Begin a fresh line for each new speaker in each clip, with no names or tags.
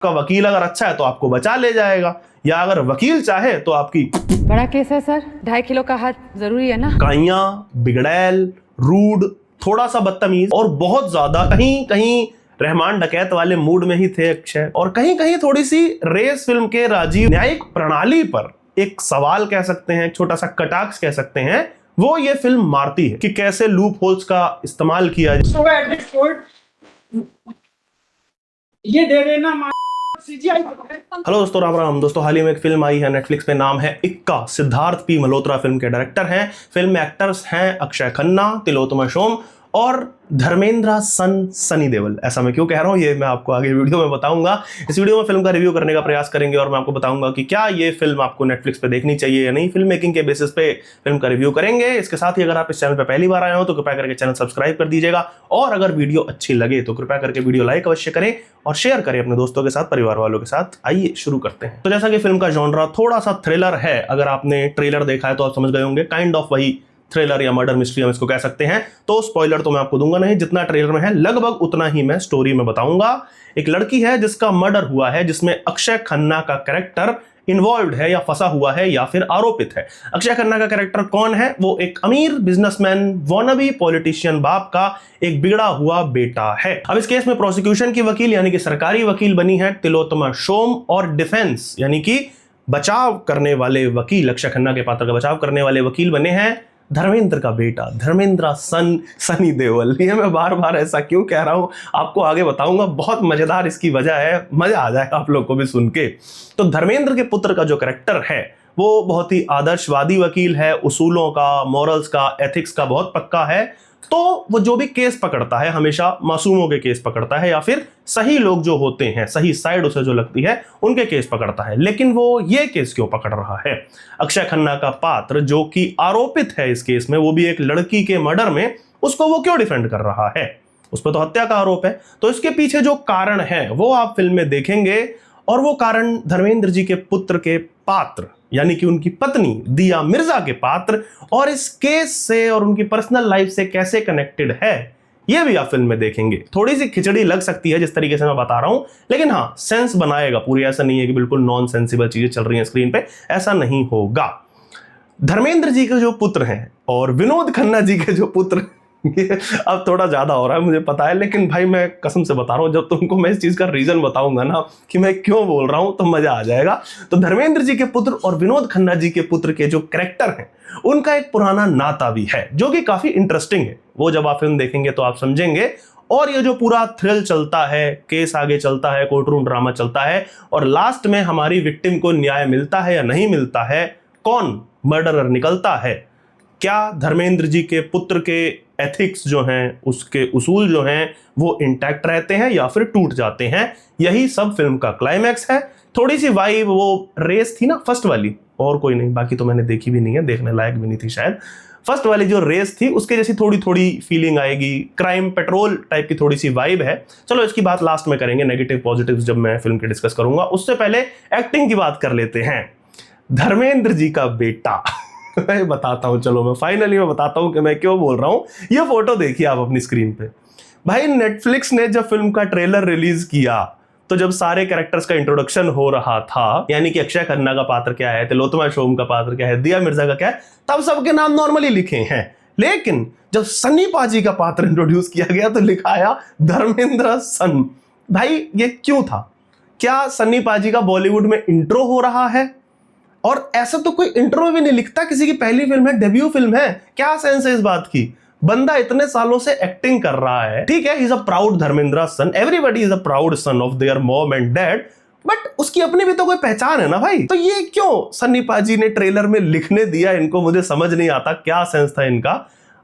का वकील अगर अच्छा है तो आपको बचा ले जाएगा, या अगर वकील चाहे तो आपकी
बड़ा केस है सर, 2.5 किलो का हाथ जरूरी है ना।
काइयां, बिगड़ैल, रूड, थोड़ा सा बदतमीज और बहुत ज्यादा कहीं कहीं रहमान डकैत वाले मूड में ही थे अक्षय, और कहीं कहीं थोड़ी सी रेस फिल्म के राजीव न्यायिक प्रणाली पर एक सवाल कह सकते हैं, छोटा सा कटाक्ष कह सकते हैं, वो ये फिल्म मारती है कि कैसे लूप होल्स का इस्तेमाल किया जाए।
ये दे देना सीजीआई।
हेलो दोस्तों, राम राम दोस्तों। हाल ही में एक फिल्म आई है नेटफ्लिक्स पे, नाम है इक्का। सिद्धार्थ पी मल्होत्रा फिल्म के डायरेक्टर हैं। फिल्म में एक्टर्स हैं अक्षय खन्ना, तिलोत्तमा सोम और धर्मेंद्र सनी देओल। ऐसा मैं क्यों कह रहा हूं ये मैं आपको आगे वीडियो में बताऊंगा। इस वीडियो में फिल्म का रिव्यू करने का प्रयास करेंगे और मैं आपको बताऊंगा कि क्या ये फिल्म आपको नेटफ्लिक्स पे देखनी चाहिए या नहीं। फिल्म मेकिंग के बेसिस पे फिल्म का रिव्यू करेंगे। इसके साथ ही अगर आप इस चैनल पर पहली बार आए हो तो कृपया करके चैनल सब्सक्राइब कर दीजिएगा, और अगर वीडियो अच्छी लगे तो कृपया करके वीडियो लाइक अवश्य करें और शेयर करें अपने दोस्तों के साथ, परिवार वालों के साथ। आइए शुरू करते हैं। तो जैसा कि फिल्म का जॉनरा थोड़ा सा थ्रिलर है, अगर आपने ट्रेलर देखा है तो आप समझ गए होंगे, काइंड ऑफ वही थ्रिलर या मर्डर मिस्ट्री हम इसको कह सकते हैं। तो स्पॉइलर तो मैं आपको दूंगा नहीं, जितना ट्रेलर में है लगभग उतना ही मैं स्टोरी में बताऊंगा। एक लड़की है जिसका मर्डर हुआ है, जिसमें अक्षय खन्ना का कैरेक्टर इन्वॉल्व है या फंसा हुआ है या फिर आरोपित है। अक्षय खन्ना का कैरेक्टर कौन है? वो एक अमीर बिजनेसमैन, वॉनबी पॉलिटिशियन बाप का एक बिगड़ा हुआ बेटा है। अब इस केस में प्रोसिक्यूशन की वकील यानी कि सरकारी वकील बनी है तिलोत्तमा सोम, और डिफेंस यानी कि बचाव करने वाले वकील, अक्षय खन्ना के पात्र का बचाव करने वाले वकील बने हैं धर्मेंद्र का बेटा, धर्मेंद्र सनी देओल। ये मैं बार बार ऐसा क्यों कह रहा हूं आपको आगे बताऊंगा। बहुत मजेदार इसकी वजह है, मजा आ जाएगा आप लोग को भी सुन के। तो धर्मेंद्र के पुत्र का जो कैरेक्टर है वो बहुत ही आदर्शवादी वकील है, उसूलों का, मॉरल्स का, एथिक्स का बहुत पक्का है। तो वो जो भी केस पकड़ता है हमेशा मासूमों के केस पकड़ता है, या फिर सही लोग जो होते हैं, सही साइड उसे जो लगती है उनके केस पकड़ता है। लेकिन वो ये केस क्यों पकड़ रहा है? अक्षय खन्ना का पात्र जो कि आरोपित है इस केस में, वो भी एक लड़की के मर्डर में, उसको वो क्यों डिफेंड कर रहा है? उस पर तो हत्या का आरोप है। तो इसके पीछे जो कारण है वो आप फिल्म में देखेंगे, और वो कारण धर्मेंद्र जी के पुत्र के पात्र यानी कि उनकी पत्नी दिया मिर्जा के पात्र और इस केस से और उनकी पर्सनल लाइफ से कैसे कनेक्टेड है, ये भी आप फिल्म में देखेंगे। थोड़ी सी खिचड़ी लग सकती है जिस तरीके से मैं बता रहा हूं, लेकिन हाँ सेंस बनाएगा पूरी। ऐसा नहीं है कि बिल्कुल नॉन सेंसिबल चीजें चल रही हैं स्क्रीन पे, ऐसा नहीं होगा। धर्मेंद्र जी के जो पुत्र हैं और विनोद खन्ना जी के जो पुत्र अब थोड़ा ज्यादा हो रहा है मुझे पता है, लेकिन भाई मैं कसम से बता रहा हूं, जब तुमको मैं इस चीज का रीजन बताऊंगा ना कि मैं क्यों बोल रहा हूं तो मजा आ जाएगा। तो धर्मेंद्र जी के पुत्र और विनोद खन्ना जी के पुत्र के जो कैरेक्टर हैं उनका एक पुराना नाता भी है जो कि काफी इंटरेस्टिंग है। वो जब आप फिल्म देखेंगे तो आप समझेंगे। और ये जो पूरा थ्रिल चलता है, केस आगे चलता है, कोर्ट रूम ड्रामा चलता है, और लास्ट में हमारी विक्टिम को न्याय मिलता है या नहीं मिलता है, कौन मर्डरर निकलता है, क्या धर्मेंद्र जी के पुत्र के एथिक्स जो हैं, उसके उसूल जो हैं वो इंटैक्ट रहते हैं या फिर टूट जाते हैं, यही सब फिल्म का क्लाइमैक्स है। थोड़ी सी वाइब वो रेस थी ना फर्स्ट वाली, और कोई नहीं, बाकी तो मैंने देखी भी नहीं है, देखने लायक भी नहीं थी शायद। फर्स्ट वाली जो रेस थी उसके जैसी थोड़ी थोड़ी फीलिंग आएगी, क्राइम पेट्रोल टाइप की थोड़ी सी वाइब है। चलो इसकी बात लास्ट में करेंगे, नेगेटिव पॉजिटिव्स जब मैं फिल्म की डिस्कस करूंगा। उससे पहले एक्टिंग की बात कर लेते हैं। धर्मेंद्र जी का बेटा मैं बताता हूं, चलो मैं फाइनली मैं बताता हूं कि मैं क्यों बोल रहा हूं। ये फोटो देखिए आप अपनी स्क्रीन पे। भाई नेटफ्लिक्स ने जब फिल्म का ट्रेलर रिलीज किया तो जब सारे कैरेक्टर्स का इंट्रोडक्शन हो रहा था, यानी कि अक्षय खन्ना का पात्र क्या है, तिलोत्तमा सोम का पात्र क्या है, दिया मिर्जा का क्या है, तब सबके नाम नॉर्मली लिखे हैं। लेकिन जब सन्नी पाजी का पात्र इंट्रोड्यूस किया गया तो लिखा आया धर्मेंद्र सन। भाई ये क्यों था? क्या सन्नी पाजी का बॉलीवुड में इंट्रो हो रहा है? और ऐसा तो कोई इंट्रो में भी नहीं लिखता, किसी की पहली फिल्म है, डेब्यू फिल्म है, क्या सेंस है इस बात की? बंदा इतने सालों से एक्टिंग कर रहा है, ठीक है, he is a proud Dharmendra son, everybody is a proud son of their mom and dad, but उसकी अपनी भी तो कोई पहचान है ना भाई। तो ये क्यों सन्नी पाजी ने ट्रेलर में लिखने दिया इनको? मुझे समझ नहीं आता क्या सेंस था इनका।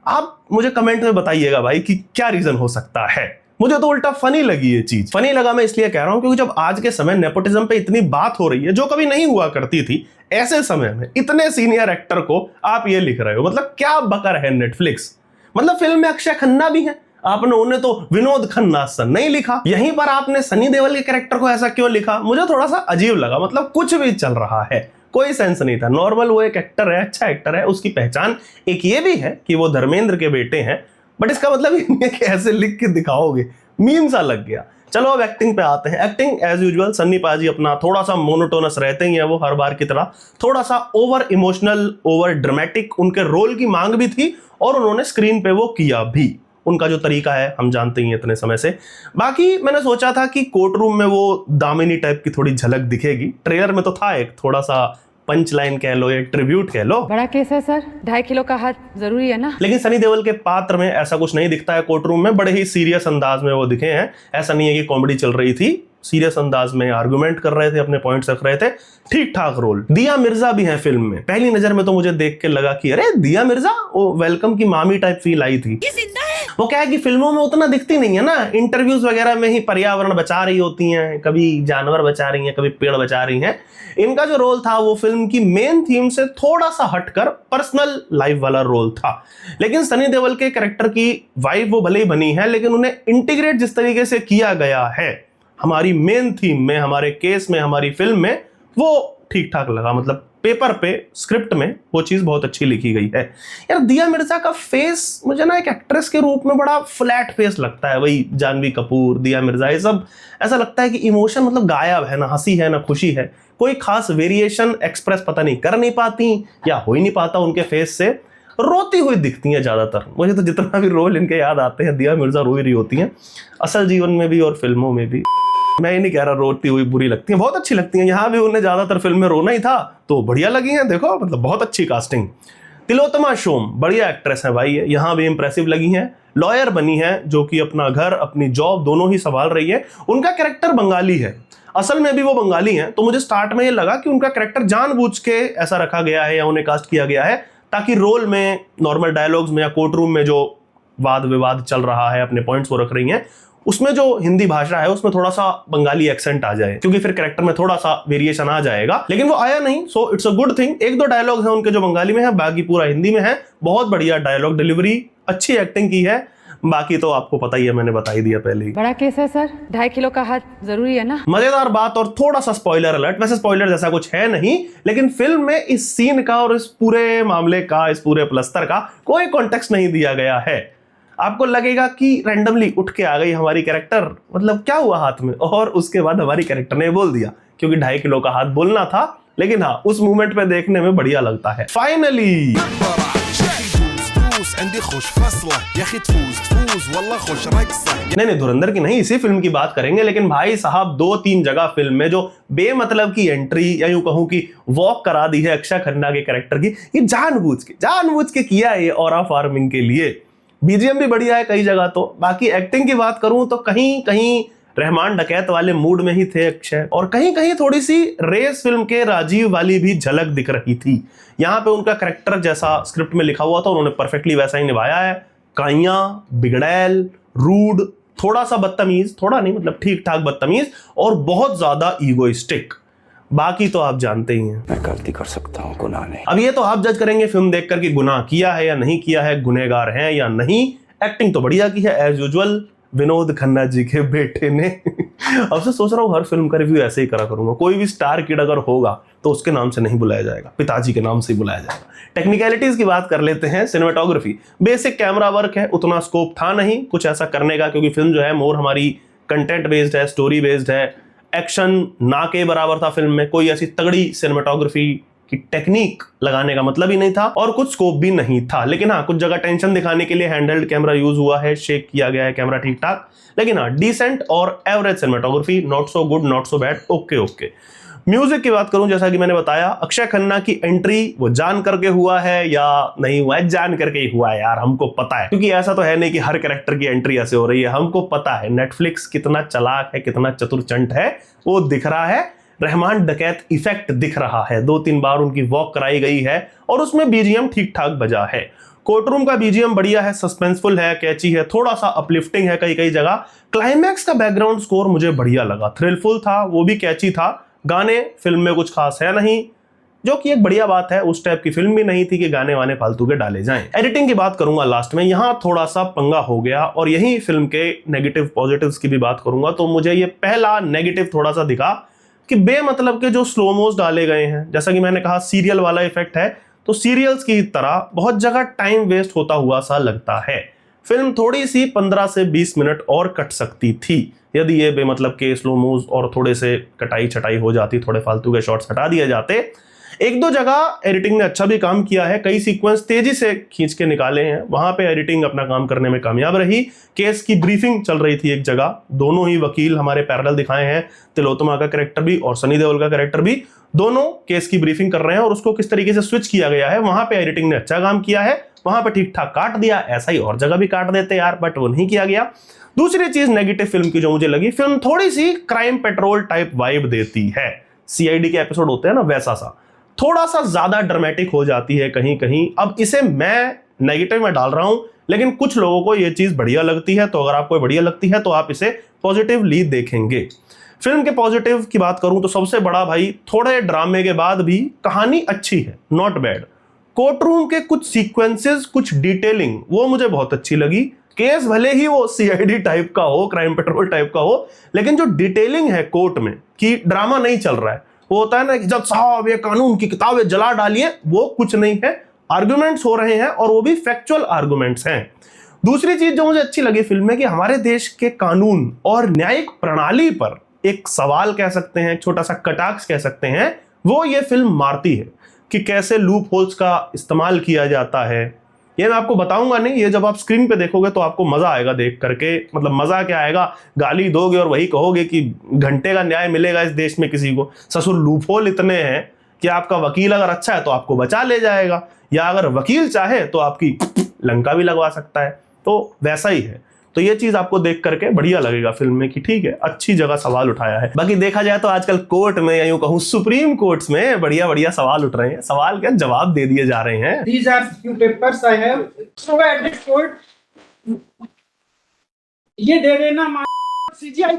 आप मुझे कमेंट में बताइएगा भाई कि क्या रीजन हो सकता है। मुझे तो उल्टा फनी लगी ये चीज। फनी लगा मैं इसलिए कह रहा हूं क्योंकि जब आज के समय नेपोटिज्म पे इतनी बात हो रही है जो कभी नहीं हुआ करती थी, ऐसे समय में इतने सीनियर एक्टर को आप ये लिख रहे हो, मतलब क्या बकर है नेटफ्लिक्स। मतलब फिल्म में अक्षय खन्ना भी है, आपने उन्हें तो विनोद खन्ना सन नहीं लिखा, यहीं पर आपने सनी देओल के कैरेक्टर को ऐसा क्यों लिखा? मुझे थोड़ा सा अजीब लगा। मतलब कुछ भी चल रहा है, कोई सेंस नहीं था। नॉर्मल वो एक एक्टर है, अच्छा एक्टर है, उसकी पहचान एक ये भी है कि वो धर्मेंद्र के बेटे हैं, बट इसका मतलब ये नहीं है कि ऐसे लिख के दिखाओगे, मीम सा लग गया। चलो अब एक्टिंग पे आते हैं। एक्टिंग एज यूजुअल सन्नी पाजी अपना थोड़ा सा मोनोटोनस रहते ही हैं वो हर बार की तरह, थोड़ा सा ओवर इमोशनल, ओवर ड्रामेटिक उनके रोल की मांग भी थी और उन्होंने स्क्रीन पे वो किया भी। उनका जो तरीका है हम जानते ही हैं इतने समय से। बाकी मैंने सोचा था कि कोर्ट रूम में वो दामिनी टाइप की थोड़ी झलक दिखेगी, ट्रेलर में तो था एक थोड़ा सा पंच लाइन कह लो या ट्रिब्यूट कह लो।
बड़ा केस है सर, 2.5 किलो का हाथ जरूरी है ना।
लेकिन सनी देओल के पात्र में ऐसा कुछ नहीं दिखता है कोर्ट रूम में, बड़े ही सीरियस अंदाज में वो दिखे हैं। ऐसा नहीं है कि कॉमेडी चल रही थी, सीरियस अंदाज में आर्गुमेंट कर रहे थे, अपने पॉइंट्स रख रहे थे, ठीक ठाक रोल। दिया मिर्जा भी है फिल्म में। पहली नजर में तो मुझे देख के लगा कि अरे दिया मिर्जा, वो वेलकम की मामी टाइप फील आई थी। वो क्या है कि फिल्मों में उतना दिखती नहीं है ना, इंटरव्यूज वगैरह में ही पर्यावरण बचा रही होती हैं, कभी जानवर बचा रही हैं, कभी पेड़ बचा रही हैं। इनका जो रोल था वो फिल्म की मेन थीम से थोड़ा सा हटकर पर्सनल लाइफ वाला रोल था। लेकिन सनी देओल के कैरेक्टर की वाइफ वो भले ही बनी है, लेकिन उन्हें इंटीग्रेट जिस तरीके से किया गया है हमारी मेन थीम में, हमारे केस में, हमारी फिल्म में, वो ठीक ठाक लगा। मतलब पेपर पे, स्क्रिप्ट में वो चीज बहुत अच्छी लिखी गई है। यार दिया मिर्जा का फेस मुझे ना एक एक्ट्रेस के रूप में बड़ा फ्लैट फेस लगता है। वही जानवी कपूर, दिया मिर्जा, ये सब ऐसा लगता है कि इमोशन मतलब गायब है, ना हंसी है ना खुशी है, कोई खास वेरिएशन एक्सप्रेस पता नहीं कर नहीं पाती या हो ही नहीं पाता उनके फेस से। रोती हुई दिखती हैं ज्यादातर। मुझे तो जितना भी रोल इनके याद आते हैं दिया मिर्जा रोई रही होती हैं, असल जीवन में भी और फिल्मों में भी। मैं ये नहीं कह रहा रोती हुई बुरी लगती हैं, बहुत अच्छी लगती हैं। यहाँ भी उन्हें ज्यादातर फिल्म में रोना ही था तो बढ़िया लगी हैं। देखो मतलब बहुत अच्छी कास्टिंग। तिलोत्तमा सोम बढ़िया एक्ट्रेस है भाई, यहाँ भी इंप्रेसिव लगी हैं। लॉयर बनी है जो कि अपना घर अपनी जॉब दोनों ही संभाल रही है। उनका कैरेक्टर बंगाली है, असल में भी वो बंगाली हैं, तो मुझे स्टार्ट में ये लगा कि उनका कैरेक्टर जानबूझ के ऐसा रखा गया है या उन्हें कास्ट किया गया है ताकि रोल में, नॉर्मल डायलॉग्स में या कोर्ट रूम में जो वाद विवाद चल रहा है, अपने पॉइंट्स वो रख रही हैं, उसमें जो हिंदी भाषा है उसमें थोड़ा सा बंगाली एक्सेंट आ जाए, क्योंकि फिर कैरेक्टर में थोड़ा सा वेरिएशन आ जाएगा। लेकिन वो आया नहीं, so it's a good thing. एक दो डायलॉग्स हैं उनके जो बंगाली में है, बाकी पूरा हिंदी में है। बहुत बढ़िया डायलॉग डिलीवरी, अच्छी एक्टिंग की है। बाकी तो आपको पता ही है, मैंने बता ही दिया पहले ही।
बड़ा केस है सर, 2.5 किलो का हाथ जरूरी है ना।
मजेदार बात और थोड़ा सा स्पॉइलर अलर्ट, वैसे स्पॉइलर जैसा कुछ है नहीं, लेकिन फिल्म में इस सीन का और इस पूरे मामले का, इस पूरे प्लस्तर का कोई कॉन्टेक्स्ट नहीं दिया गया है। आपको लगेगा कि रैंडमली उठ के आ गई हमारी कैरेक्टर, मतलब क्या हुआ हाथ में, और उसके बाद हमारी कैरेक्टर ने बोल दिया, क्योंकि 2.5 किलो का हाथ बोलना था। लेकिन हाँ, उस मूवमेंट पे देखने में बढ़िया लगता है। फाइनली नहीं, धुरंधर की नहीं, इसी फिल्म की बात करेंगे। लेकिन भाई साहब 2-3 जगह फिल्म में जो बेमतलब की एंट्री या यूं कहूं कि वॉक करा दी है अक्षय खन्ना के कैरेक्टर की, ये जानबूझ के किया है, ये ऑरा फार्मिंग के लिए। बीजीएम भी बढ़िया है कई जगह तो। बाकी एक्टिंग की बात करूं तो कहीं कहीं रहमान डकैत वाले मूड में ही थे अक्षय, और कहीं कहीं थोड़ी सी रेस फिल्म के राजीव वाली भी झलक दिख रही थी। यहाँ पे उनका कैरेक्टर जैसा स्क्रिप्ट में लिखा हुआ था उन्होंने परफेक्टली वैसा ही निभाया है। काइयां, बिगड़ैल, रूड, थोड़ा सा बदतमीज, थोड़ा नहीं मतलब ठीक ठाक बदतमीज, और बहुत ज्यादा ईगोइस्टिक। बाकी तो आप जानते ही हैं,
मैं गलती कर सकता हूं, गुनाह नहीं।
अब ये तो आप जज करेंगे फिल्म देखकर कि गुनाह किया है या नहीं किया है, गुनहगार हैं या नहीं। एक्टिंग तो बढ़िया की है एज यूजुअल विनोद खन्ना जी के बेटे ने। अब से सोच रहा हूँ हर फिल्म का रिव्यू ऐसे ही करा करूंगा, कोई भी स्टार किड अगर होगा तो उसके नाम से नहीं बुलाया जाएगा, पिताजी के नाम से ही बुलाया जाएगा। टेक्निकलिटीज की बात कर लेते हैं। सिनेमेटोग्राफी, बेसिक कैमरा वर्क है, उतना स्कोप था नहीं कुछ ऐसा करने का, क्योंकि फिल्म जो है मोर हमारी कंटेंट बेस्ड है, स्टोरी बेस्ड है। एक्शन ना के बराबर था फिल्म में, कोई ऐसी तगड़ी सिनेमेटोग्राफी की टेक्निक लगाने का मतलब ही नहीं था, और कुछ स्कोप भी नहीं था। लेकिन हाँ, कुछ जगह टेंशन दिखाने के लिए हैंडहेल्ड कैमरा यूज हुआ है, शेक किया गया है कैमरा ठीक ठाक। लेकिन हाँ, डिसेंट और average cinematography, not so good not so bad, okay. Music की बात करूं, जैसा कि मैंने बताया, अक्षय खन्ना की एंट्री वो जान करके हुआ है या नहीं हुआ है, जान करके ही हुआ है यार, हमको पता है। क्योंकि ऐसा तो है नहीं कि हर कैरेक्टर की एंट्री ऐसे हो रही है, हमको पता है नेटफ्लिक्स कितना चालाक है, कितना चतुरचंट है, वो दिख रहा है। रहमान डकैत इफेक्ट दिख रहा है, 2-3 बार उनकी वॉक कराई गई है और उसमें बीजीएम ठीक ठाक बजा है। कोर्टरूम का बीजीएम बढ़िया है, सस्पेंसफुल है, कैची है, थोड़ा सा अपलिफ्टिंग है कई जगह। क्लाइमैक्स का बैकग्राउंड स्कोर मुझे बढ़िया लगा, थ्रिलफुल था, वो भी कैची था। गाने फिल्म में कुछ खास है नहीं, जो कि एक बढ़िया बात है, उस टाइप की फिल्म भी नहीं थी कि गाने वाने फालतू के डाले जाएं। एडिटिंग की बात करूंगा लास्ट में, यहां थोड़ा सा पंगा हो गया, और यही फिल्म के नेगेटिव पॉजिटिव्स की भी बात करूंगा। तो मुझे ये पहला नेगेटिव थोड़ा सा दिखा कि बेमतलब के जो स्लोमोस डाले गए हैं, जैसा कि मैंने कहा सीरियल वाला इफेक्ट है, तो सीरियल्स की तरह बहुत जगह टाइम वेस्ट होता हुआ सा लगता है। फिल्म थोड़ी सी 15 से 20 मिनट और कट सकती थी यदि ये बेमतलब के स्लो मूव्स और थोड़े से कटाई छटाई हो जाती, थोड़े फालतू के शॉट्स हटा दिए जाते। एक दो जगह एडिटिंग ने अच्छा भी काम किया है, कई सीक्वेंस तेजी से खींच के निकाले हैं, वहां पे एडिटिंग अपना काम करने में कामयाब रही। केस की ब्रीफिंग चल रही थी एक जगह, दोनों ही वकील हमारे पैरेलल दिखाए हैं, तिलोत्तमा का कैरेक्टर भी और सनी देओल का कैरेक्टर भी, दोनों केस की ब्रीफिंग कर रहे हैं और उसको किस तरीके से स्विच किया गया है, वहां पे एडिटिंग ने अच्छा काम किया है, वहां पे ठीक ठाक काट दिया। ऐसा ही और जगह भी काट देते यार, बट वो नहीं किया गया। दूसरी चीज नेगेटिव फिल्म की जो मुझे लगी, फिल्म थोड़ी सी क्राइम पेट्रोल टाइप वाइब देती है, सीआईडी के एपिसोड होते हैं ना वैसा सा, थोड़ा सा ज्यादा ड्रामेटिक हो जाती है कहीं कहीं। अब इसे मैं नेगेटिव में डाल रहा हूं, लेकिन कुछ लोगों को यह चीज बढ़िया लगती है, तो अगर आपको बढ़िया लगती है तो आप इसे पॉजिटिवली देखेंगे। फिल्म के पॉजिटिव की बात करूं तो सबसे बड़ा भाई, थोड़े ड्रामे के बाद भी कहानी अच्छी है, नॉट बैड। कोर्ट रूम के कुछ सीक्वेंसेस, कुछ डिटेलिंग वो मुझे बहुत अच्छी लगी। केस भले ही वो सीआईडी टाइप का हो, क्राइम पेट्रोल टाइप का हो, लेकिन जो डिटेलिंग है कोर्ट में कि ड्रामा नहीं चल रहा है, वो होता है ना कि जब साहब ये कानून की किताबें जला डालिए, वो कुछ नहीं है, आर्गुमेंट्स हो रहे हैं और वो भी फैक्चुअल आर्गुमेंट्स हैं। दूसरी चीज जो मुझे अच्छी लगी फिल्म में कि हमारे देश के कानून और न्यायिक प्रणाली पर एक सवाल कह सकते हैं, छोटा सा कटाक्ष कह सकते हैं, वो ये फिल्म मारती है कि कैसे लूप होल्स का इस्तेमाल किया जाता है। ये मैं आपको बताऊंगा नहीं, ये जब आप स्क्रीन पे देखोगे तो आपको मजा आएगा देख करके। मतलब मजा क्या आएगा, गाली दोगे और वही कहोगे कि घंटे का न्याय मिलेगा इस देश में किसी को। ससुर लूप होल इतने हैं कि आपका वकील अगर अच्छा है तो आपको बचा ले जाएगा, या अगर वकील चाहे तो आपकी लंका भी लगवा सकता है, तो वैसा ही है। तो ये चीज आपको देख करके बढ़िया लगेगा फिल्म में कि ठीक है, अच्छी जगह सवाल उठाया है। बाकी देखा जाए तो आजकल कोर्ट में, या यूं कहूं सुप्रीम कोर्ट्स में बढ़िया बढ़िया सवाल उठ रहे हैं। सवाल क्या, जवाब दे दिए जा रहे हैं।
These are few papers I have. So at this court, ये दे देना सीजीआई।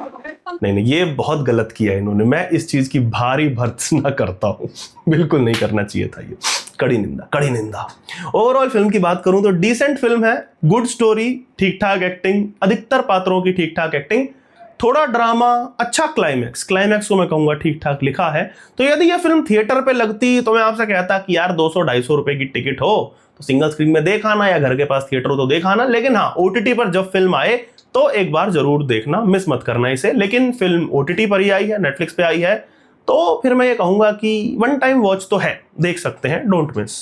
नहीं, ये बहुत गलत किया है इन्होंने, मैं इस चीज की भारी भर्त्सना करता हूं। बिल्कुल नहीं करना चाहिए था ये, कड़ी निंदा, कड़ी निंदा। ओवरऑल फिल्म की बात करूं तो डिसेंट फिल्म है, गुड स्टोरी, ठीक ठाक एक्टिंग, अधिकतर पात्रों की ठीक ठाक एक्टिंग, थोड़ा ड्रामा, अच्छा क्लाइमैक्स को मैं कहूंगा ठीक ठाक लिखा है। तो यदि यह फिल्म थिएटर पे लगती तो मैं आपसे कहता कि यार 200-250 रुपए की टिकट हो तो सिंगल स्क्रीन में देख आना, या घर के पास थिएटर हो तो देख आना। लेकिन हाँ, ओटीटी पर जब फिल्म आए तो एक बार जरूर देखना, मिस मत करना इसे। लेकिन फिल्म ओटीटी पर ही आई है, नेटफ्लिक्स पे आई है, तो फिर मैं ये कहूंगा कि वन टाइम वॉच तो है, देख सकते हैं, डोंट मिस।